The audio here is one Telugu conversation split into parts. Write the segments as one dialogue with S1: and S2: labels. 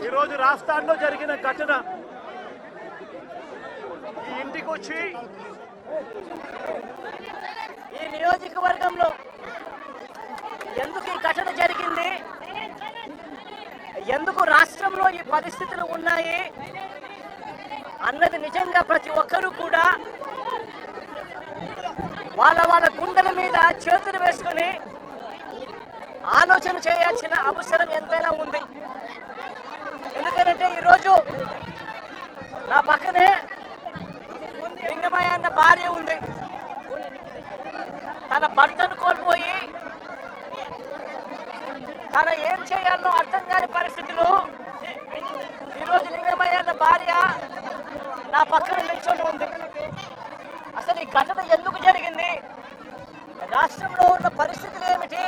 S1: ఈరోజు రాష్ట్రాల్లో జరిగిన ఘటన ఈ ఇంటికి వచ్చి
S2: ఈ నియోజకవర్గంలో ఎందుకు ఈ ఘటన జరిగింది, ఎందుకు రాష్ట్రంలో ఈ పరిస్థితులు ఉన్నాయి అన్నది నిజంగా ప్రతి ఒక్కరూ కూడా వాళ్ళ గుండెల మీద చేతులు వేసుకుని ఆలోచన చేయాల్సిన అవసరం ఎంతైనా ఉంది. ఎందుకంటే ఈరోజు నా పక్కనే లింగమయ్య అన్న భార్య ఉంది. తన భర్తను కోల్పోయి తన ఏం చేయాలో అర్థం కాని పరిస్థితిలో ఈరోజు లింగమయ్య అన్న భార్య నా పక్కన నిల్చొని ఉంది. అసలు ఈ ఘటన ఎందుకు జరిగింది, రాష్ట్రంలో ఉన్న పరిస్థితులు ఏమిటి,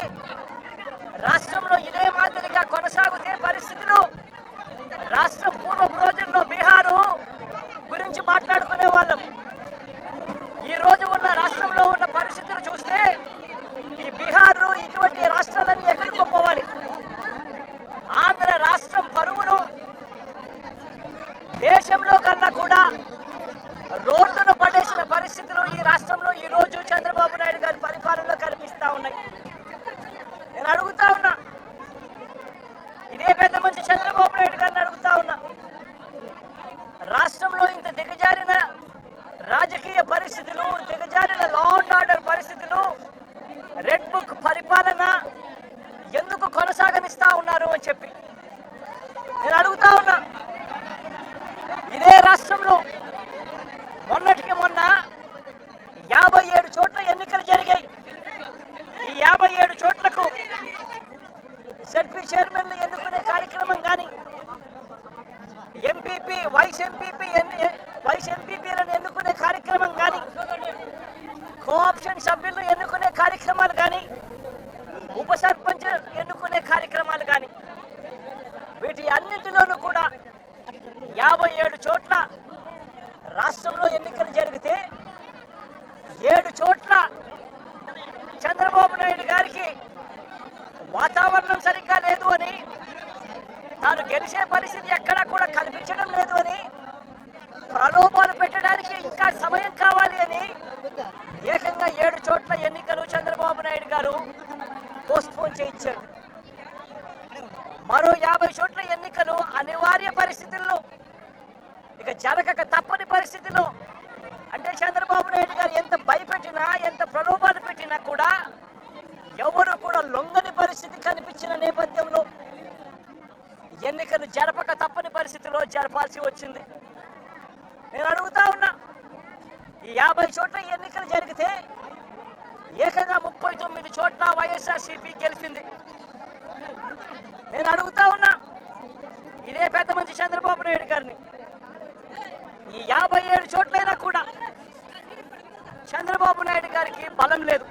S2: రాష్ట్రంలో ఇదే మాదిరిగా కొనసాగుతే పరిస్థితులు రాష్ట్రం పూర్వపు రోజుల్లో బీహారు గురించి మాట్లాడుకునే వాళ్ళం. ఈ రోజు ఉన్న రాష్ట్రంలో ఉన్న పరిస్థితులు చూస్తే ఈ బీహారు ఇటువంటి రాష్ట్రాలన్నీ ఎక్కడికి పోవాలి. ఆంధ్ర రాష్ట్రం పరువును దేశంలో కన్నా కూడా రోడ్డును పడేసిన పరిస్థితులు ఈ రాష్ట్రంలో ఈ రోజు చంద్రబాబు నాయుడు గారి పరిపాలనలో కనిపిస్తా ఉన్నాయి. నేను అడుగుతా ఉన్నా, ఇదే పెద్ద మంచి చంద్రబాబు నాయుడు గారిని అడుగుతా ఉన్నా, రాష్ట్రంలో ఇంత దిగజారిన రాజకీయ పరిస్థితులు, దిగజారిన లా అండ్ ఆర్డర్ పరిస్థితులు, రెడ్ బుక్ పరిపాలన ఎందుకు కొనసాగనిస్తా ఉన్నారు అని చెప్పి నేను అడుగుతా ఉన్నా. ఇదే రాష్ట్రంలో మొన్నటికి మొన్న 57 చోట్ల ఎన్నికలు జరిగాయి. ఈ 57 చోట్లకు జడ్పీ చైర్మన్లు ఎన్నుకునే కార్యక్రమం కానీ, ఎంపీపీ వైస్ ఎంపీపీలను ఎన్నుకునే కార్యక్రమం కానీ, కోఆప్షన్ సభ్యులను ఎన్నుకునే కార్యక్రమాలు కానీ, ఉప సర్పంచ్ ఎన్నుకునే కార్యక్రమాలు కానీ, వీటి అన్నింటిలోనూ కూడా 57 చోట్ల రాష్ట్రంలో ఎన్నికలు జరిగితే 7 చోట్ల చంద్రబాబు నాయుడు గారికి వాతావరణం సరిగ్గా లేదు అని, తాను గెలిచే పరిస్థితి ఎక్కడా కూడా కనిపించడం లేదు అని, ప్రలోభాలు పెట్టడానికి ఇంకా సమయం కావాలి అని ఏకంగా 7 చోట్ల ఎన్నికలు చంద్రబాబు నాయుడు గారు పోస్ట్పోన్ చేయించారు. మరో 50 చోట్ల ఎన్నికలు అనివార్య పరిస్థితుల్లో, ఇక జరగక తప్పని పరిస్థితిలో, అంటే చంద్రబాబు నాయుడు గారు ఎంత భయపెట్టినా ఎంత ప్రలోభాలు పెట్టినా కూడా ఎవరు కూడా లొంగని పరిస్థితి కనిపించిన నేపథ్యంలో ఎన్నికలు జరపక తప్పని పరిస్థితిలో జరపాల్సి వచ్చింది. నేను అడుగుతా ఉన్నా, ఈ 50 చోట్ల ఎన్నికలు జరిగితే ఏకంగా 39 చోట్ల వైఎస్ఆర్సీపీ గెలిచింది. నేను అడుగుతా ఉన్నా ఇదే పెద్ద మంచి చంద్రబాబు నాయుడు గారిని, ఈ 57 చోట్లైనా కూడా చంద్రబాబు నాయుడు గారికి బలం లేదు.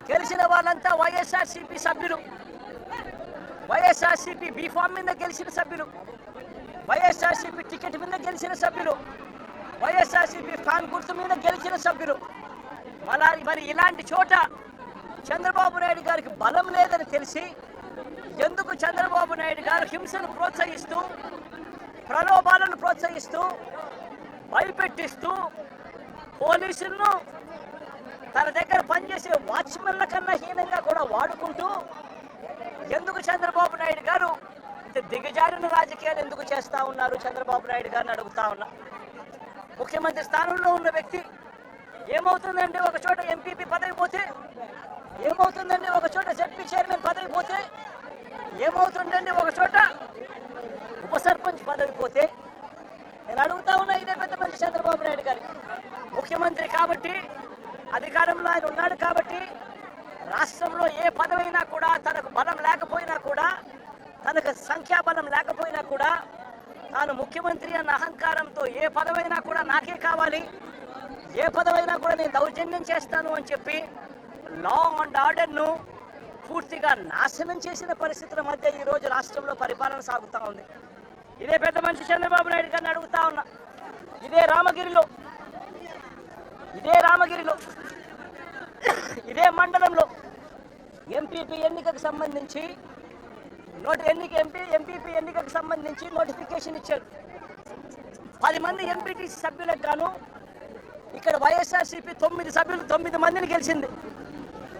S2: గెలిచిన వాళ్ళంతా వైఎస్ఆర్సీపీ సభ్యులు, వైఎస్ఆర్సీపీ బీఫామ్ మీద గెలిచిన సభ్యులు, వైఎస్ఆర్సీపీ టికెట్ మీద గెలిచిన సభ్యులు, వైఎస్ఆర్సీపీ ఫ్యాన్ గుర్తు మీద గెలిచిన సభ్యులు. మరి ఇలాంటి చోట చంద్రబాబు నాయుడు గారికి బలం లేదని తెలిసి ఎందుకు చంద్రబాబు నాయుడు గారు హింసను ప్రోత్సహిస్తూ, ప్రలోభాలను ప్రోత్సహిస్తూ, భయపెట్టిస్తూ, పోలీసులను తన దగ్గర పనిచేసే వాచ్మెన్ల కన్నా హీనంగా కూడా వాడుకుంటూ ఎందుకు చంద్రబాబు నాయుడు గారు దిగజారిన రాజకీయాలు ఎందుకు చేస్తా ఉన్నారు చంద్రబాబు నాయుడు గారిని అడుగుతా ఉన్నా. ముఖ్యమంత్రి స్థానంలో ఉన్న వ్యక్తి ఏమవుతుందండి, ఒక చోట ఎంపీపీ పదవి పోతే ఏమవుతుందండి, ఒక చోట జడ్పీ చైర్మన్ పదవి పోతే ఏమవుతుందండి, ఒక చోట ఉప సర్పంచ్ పదవి పోతే. నేను అడుగుతా ఉన్నా, ఇదే పెద్ద మంచి చంద్రబాబు నాయుడు గారి ముఖ్యమంత్రి కాబట్టి, అధికారంలో ఆయన ఉన్నాడు కాబట్టి, రాష్ట్రంలో ఏ పదవైనా కూడా తనకు బలం లేకపోయినా కూడా, తనకు సంఖ్యాబలం లేకపోయినా కూడా, తాను ముఖ్యమంత్రి అన్న అహంకారంతో ఏ పదవైనా కూడా నాకే కావాలి, ఏ పదవైనా కూడా నేను దౌర్జన్యం చేస్తాను అని చెప్పి లా అండ్ ఆర్డర్ను పూర్తిగా నాశనం చేసిన పరిస్థితుల మధ్య ఈరోజు రాష్ట్రంలో పరిపాలన సాగుతూ ఉంది. ఇదే పెద్ద మనిషి చంద్రబాబు నాయుడు గారిని అడుగుతా ఉన్నా, ఇదే రామగిరిలో ఇదే మండలంలో ఎంపీపీ ఎన్నికకు సంబంధించి ఎంపీపీ ఎన్నికకు సంబంధించి నోటిఫికేషన్ ఇచ్చారు. 10 మంది ఎంపీటీసీ సభ్యులకు గాను ఇక్కడ వైఎస్ఆర్సీపీ 9 సభ్యులు 9 మందిని గెలిచింది.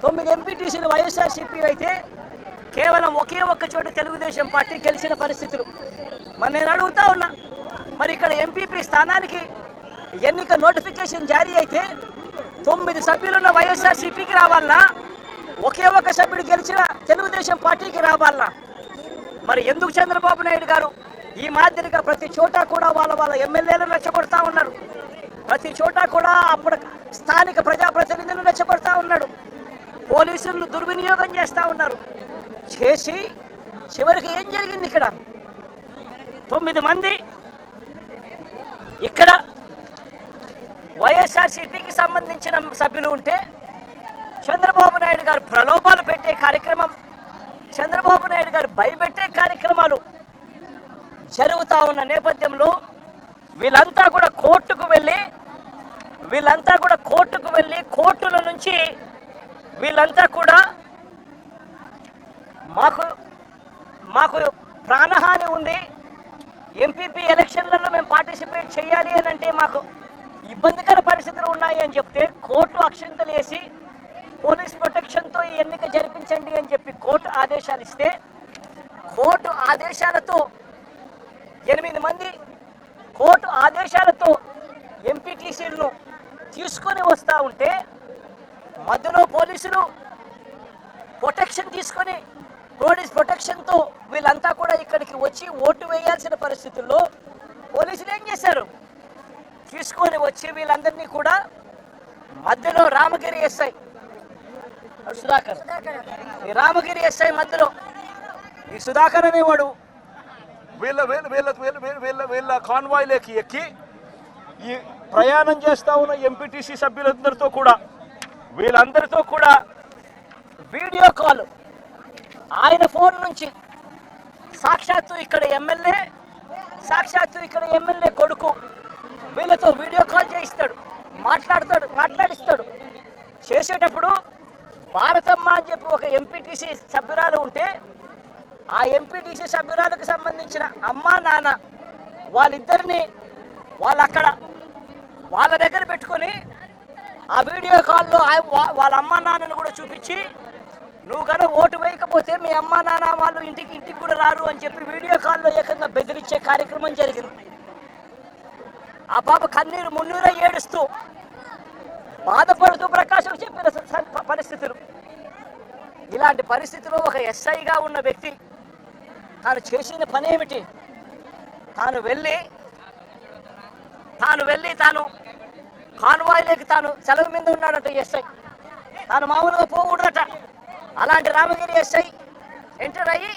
S2: 9 ఎంపీటీసీలు వైఎస్ఆర్సీపీ అయితే కేవలం ఒకే ఒక్క చోట తెలుగుదేశం పార్టీ గెలిచిన పరిస్థితులు. మరి నేను అడుగుతా ఉన్నా, మరి ఇక్కడ ఎంపీపీ స్థానానికి ఎన్నిక నోటిఫికేషన్ జారీ అయితే 9 సభ్యులున్న వైఎస్ఆర్సీపీకి రావాలన్నా, ఒకే ఒక్క సభ్యుడు గెలిచిన తెలుగుదేశం పార్టీకి రావాలన్నా? మరి ఎందుకు చంద్రబాబు నాయుడు గారు ఈ మాదిరిగా ప్రతి చోట కూడా వాళ్ళ ఎమ్మెల్యేలను రెచ్చగొడతా ఉన్నారు, ప్రతి చోట కూడా అప్పుడు స్థానిక ప్రజాప్రతినిధులను రెచ్చగొడతా ఉన్నాడు, పోలీసులను దుర్వినియోగం చేస్తూ ఉన్నారు. చేసి చివరికి ఏం జరిగింది? ఇక్కడ 9 మంది ఇక్కడ వైఎస్ఆర్సీపీకి సంబంధించిన సభ్యులు ఉంటే చంద్రబాబు నాయుడు గారు ప్రలోభాలు పెట్టే కార్యక్రమం, చంద్రబాబు నాయుడు గారు భయపెట్టే కార్యక్రమాలు జరుగుతూ ఉన్న నేపథ్యంలో వీళ్ళంతా కూడా కోర్టుకు వెళ్ళి కోర్టుల నుంచి వీళ్ళంతా కూడా మాకు ప్రాణహాని ఉంది, ఎంపీపీ ఎలక్షన్లలో మేము పార్టిసిపేట్ చేయాలి అని అంటే మాకు ఇబ్బందికర పరిస్థితులు ఉన్నాయి అని చెప్తే కోర్టు అక్షంతలు వేసి పోలీస్ ప్రొటెక్షన్తో ఈ ఎన్నిక జరిపించండి అని చెప్పి కోర్టు ఆదేశాలు ఇస్తే, కోర్టు ఆదేశాలతో 8 మంది కోర్టు ఆదేశాలతో ఎంపీటీసీలను తీసుకొని వస్తూ ఉంటే మధ్యలో పోలీసులు ప్రొటెక్షన్ తీసుకొని పోలీస్ ప్రొటెక్షన్తో వీళ్ళంతా కూడా ఇక్కడికి వచ్చి ఓటు వేయాల్సిన పరిస్థితుల్లో పోలీసులు ఏం చేశారు? తీసుకొని వచ్చి వీళ్ళందరినీ కూడా మధ్యలో రామగిరి ఎస్ఐ సుధాకర్, ఈ రామగిరి ఎస్ఐ మధ్యలో ఈ సుధాకర్ అనేవాడు
S1: వీళ్ళ కాన్వాయ్లోకి ఎక్కి ఈ ప్రయాణం చేస్తా ఉన్న ఎంపీటీసీ వీళ్ళందరితో కూడా
S2: వీడియో కాల్ ఆయన ఫోన్ నుంచి సాక్షాత్తు ఇక్కడ ఎమ్మెల్యే కొడుకు వీళ్ళతో వీడియో కాల్ చేయిస్తాడు, మాట్లాడిస్తాడు. చేసేటప్పుడు భారతమ్మ అని చెప్పి ఒక ఎంపీటీసీ సభ్యురాలు ఉంటే ఆ ఎంపీటీసీ సభ్యురాలకు సంబంధించిన అమ్మా నాన్న వాళ్ళిద్దరిని వాళ్ళ దగ్గర పెట్టుకొని ఆ వీడియో కాల్లో వాళ్ళ అమ్మా నాన్నను కూడా చూపించి, నువ్వు కనుక ఓటు వేయకపోతే మీ అమ్మా నాన్న వాళ్ళు ఇంటికి కూడా రారు అని చెప్పి వీడియో కాల్లో ఏకంగా బెదిరించే కార్యక్రమం జరిగింది. ఆ పాప కన్నీరు మున్నీరు ఏడుస్తూ బాధపడుతూ ప్రకాశం చెప్పిన పరిస్థితులు. ఇలాంటి పరిస్థితిలో ఒక ఎస్ఐగా ఉన్న వ్యక్తి తాను చేసిన పని ఏమిటి? తాను వెళ్ళి కాన్వాయ్లోకి తాను సెలవు మీద ఉన్నాడట ఎస్ఐ. తాను మామూలుగా పోకూడదట. అలాంటి రామగిరి ఎస్ఐ ఎంటర్ అయ్యి